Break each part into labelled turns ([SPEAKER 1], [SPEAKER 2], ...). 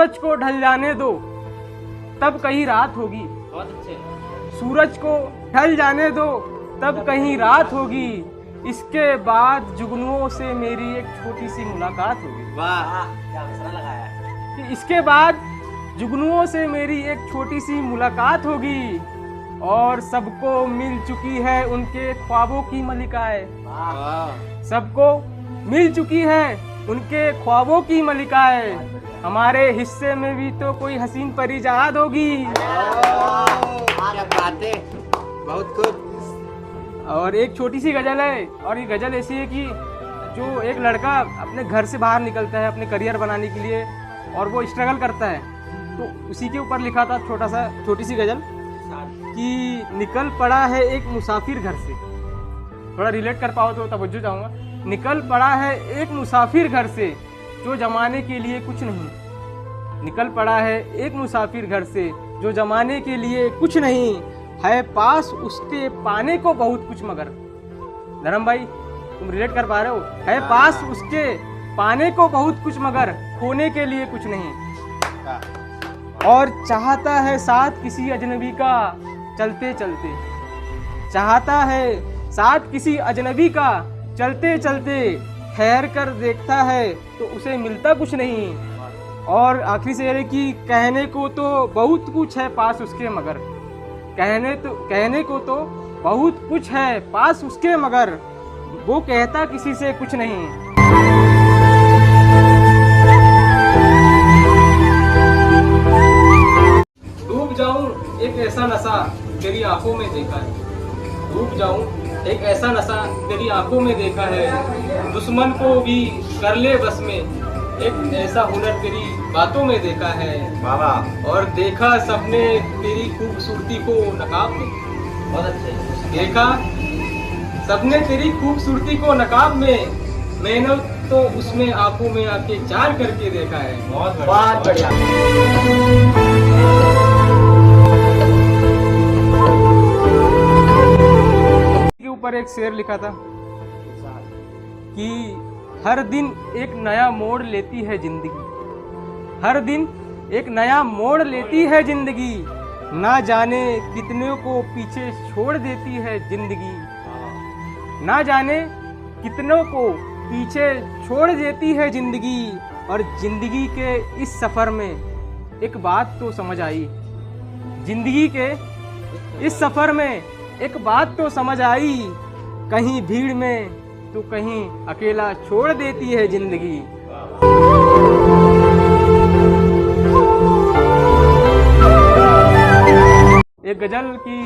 [SPEAKER 1] सूरज को ढल जाने दो, तब कहीं रात होगी।
[SPEAKER 2] बहुत अच्छे।
[SPEAKER 1] सूरज को ढल जाने दो, तब कहीं रात होगी। इसके बाद जुगनुओं से मेरी एक छोटी सी मुलाकात होगी।
[SPEAKER 2] वाह, क्या मसला लगाया है।
[SPEAKER 1] इसके बाद जुगनुओं से मेरी एक छोटी सी मुलाकात होगी और सबको मिल चुकी है उनके ख्वाबों की मलिकाएं। सबको मिल चुकी है उनके ख्वाबों की मलिकाएं। हमारे हिस्से में भी तो कोई हसीन परिजाद होगी।
[SPEAKER 2] क्या बात है, बहुत खूब।
[SPEAKER 1] और एक छोटी सी गजल है, और ये गजल ऐसी है कि जो एक लड़का अपने घर से बाहर निकलता है अपने करियर बनाने के लिए और वो स्ट्रगल करता है, तो उसी के ऊपर लिखा था छोटी सी गजल कि निकल पड़ा है एक मुसाफिर घर से। थोड़ा रिलेट कर पाओ तो तवज्जो चाहूँगा। निकल पड़ा है एक मुसाफिर घर से जो जमाने के लिए कुछ नहीं। निकल पड़ा है एक मुसाफिर घर से जो जमाने के लिए कुछ नहीं। है पास उसके पाने को बहुत कुछ मगर। धर्म भाई तुम रिलेट कर पा रहे हो? है पास उसके पाने को बहुत कुछ मगर खोने के लिए कुछ नहीं। और चाहता है साथ किसी अजनबी का चलते चलते। चाहता है साथ किसी अजनबी का चलते चलते। ठहर कर देखता है तो उसे मिलता कुछ नहीं। और आखिरी शेर है कि कहने को तो बहुत कुछ है पास उसके मगर। कहने को तो बहुत कुछ है पास उसके मगर वो कहता किसी से कुछ नहीं। डूब जाऊं एक ऐसा नशा तेरी आंखों में देखा है। डूब जाऊं एक ऐसा नशा तेरी आंखों में देखा है। दुश्मन को भी कर ले बस में एक ऐसा हुनर तेरी बातों में देखा है।
[SPEAKER 2] बाबा,
[SPEAKER 1] और देखा सबने तेरी खूबसूरती को नकाब में।
[SPEAKER 2] बहुत अच्छे।
[SPEAKER 1] देखा सबने तेरी खूबसूरती को नकाब में। मैंने तो उसमें आंखों में आके चार करके देखा है।
[SPEAKER 2] बहुत बढ़िया।
[SPEAKER 1] के ऊपर एक शेर लिखा था कि हर दिन एक नया मोड़ लेती है जिंदगी। हर दिन एक नया मोड़ लेती है जिंदगी। ना जाने कितने को पीछे छोड़ देती है जिंदगी। ना जाने कितनों को पीछे छोड़ देती है जिंदगी। और जिंदगी के इस सफर में एक बात तो समझ आई। जिंदगी के इस सफर में एक बात तो समझ आई। कहीं भीड़ में तो कहीं अकेला छोड़ देती है जिंदगी। एक गजल की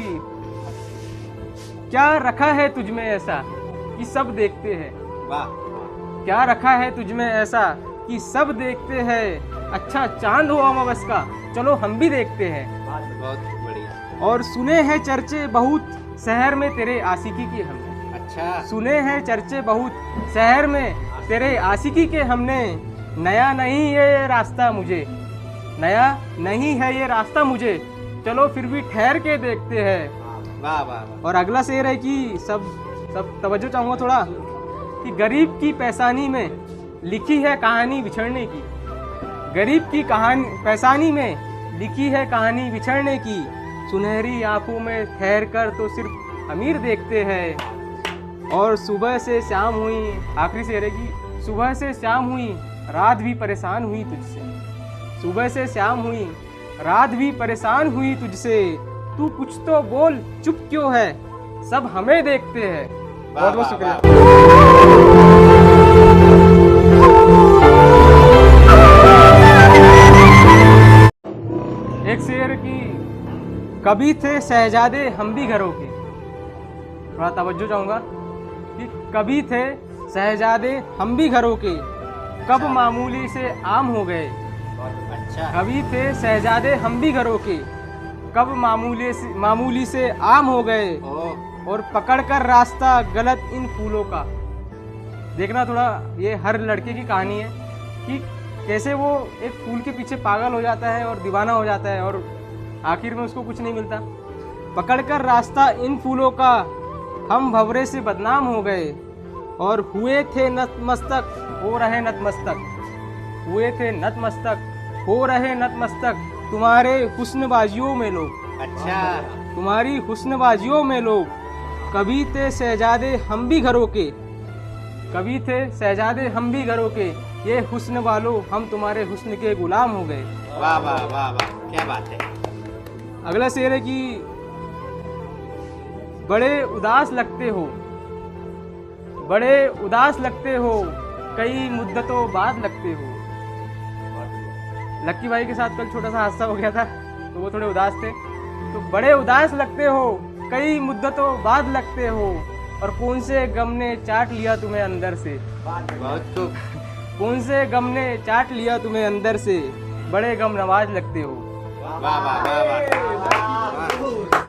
[SPEAKER 1] क्या रखा है तुझ में ऐसा कि सब देखते हैं।
[SPEAKER 2] वाह।
[SPEAKER 1] क्या रखा है तुझ में ऐसा कि सब देखते हैं। अच्छा चांद हो अमावस का चलो हम भी देखते हैं।
[SPEAKER 2] बहुत बढ़िया।
[SPEAKER 1] और सुने हैं चर्चे बहुत शहर में तेरे आशिकी के हमने।
[SPEAKER 2] अच्छा।
[SPEAKER 1] सुने हैं चर्चे बहुत शहर में तेरे आशिकी के हमने। नया नहीं है ये रास्ता मुझे। नया नहीं है ये रास्ता मुझे। चलो फिर भी ठहर के देखते हैं।
[SPEAKER 2] वाह वाह।
[SPEAKER 1] और अगला शेर है कि सब तवज्जो चाहूँगा थोड़ा कि गरीब की पैसानी में लिखी है कहानी बिछड़ने की। गरीब की कहानी पैसानी में लिखी है कहानी बिछड़ने की। सुनहरी आंखों में ठहर कर तो सिर्फ अमीर देखते हैं। और सुबह से शाम हुई, आखिरी शेर है कि सुबह से शाम हुई रात भी परेशान हुई तुझसे। सुबह से शाम हुई रात भी परेशान हुई तुझसे। तू कुछ तो बोल चुप क्यों है सब हमें देखते हैं। बहुत बहुत शुक्रिया। एक शेर की कभी थे शहजादे हम भी घरों के। थोड़ा तवज्जो चाहूँगा कि कभी थे शहजादे हम भी घरों के कब मामूली से आम हो गए।
[SPEAKER 2] अच्छा।
[SPEAKER 1] कभी थे शहजादे हम भी घरों के कब मामूली से आम हो गए। और पकड़कर रास्ता गलत इन फूलों का। देखना थोड़ा, ये हर लड़के की कहानी है कि कैसे वो एक फूल के पीछे पागल हो जाता है और दीवाना हो जाता है और आखिर में उसको कुछ नहीं मिलता। पकड़कर रास्ता इन फूलों का हम भंवरे से बदनाम हो गए। और हुए थे नतमस्तक हो रहे नतमस्तक। हुए थे नतमस्तक हो रहे नतमस्तक तुम्हारे हुस्नबाजियों में लोग।
[SPEAKER 2] अच्छा।
[SPEAKER 1] तुम्हारी हुस्नबाजियों में लोग, कभी थे शहजादे हम भी घरों के, कभी थे शहजादे हम भी घरों के, ये हुस्न वालों हम तुम्हारे हुस्न के गुलाम हो गए।
[SPEAKER 2] वाह वाह वाह वाह, क्या बात है।
[SPEAKER 1] अगला शेर है कि बड़े उदास लगते हो, बड़े उदास लगते हो, कई मुद्दतों बाद लगते हो। लक्की भाई के साथ कल छोटा सा हादसा हो गया था, तो वो थोड़े उदास थे। तो बड़े उदास लगते हो, कई मुद्दतों बाद लगते हो, और कौन से गम ने चाट लिया तुम्हें अंदर से।
[SPEAKER 2] बहुत खूब।
[SPEAKER 1] कौन से गम ने चाट लिया तुम्हें अंदर से, बड़े गम नवाज लगते हो।
[SPEAKER 2] वाह वाह वाह वाह।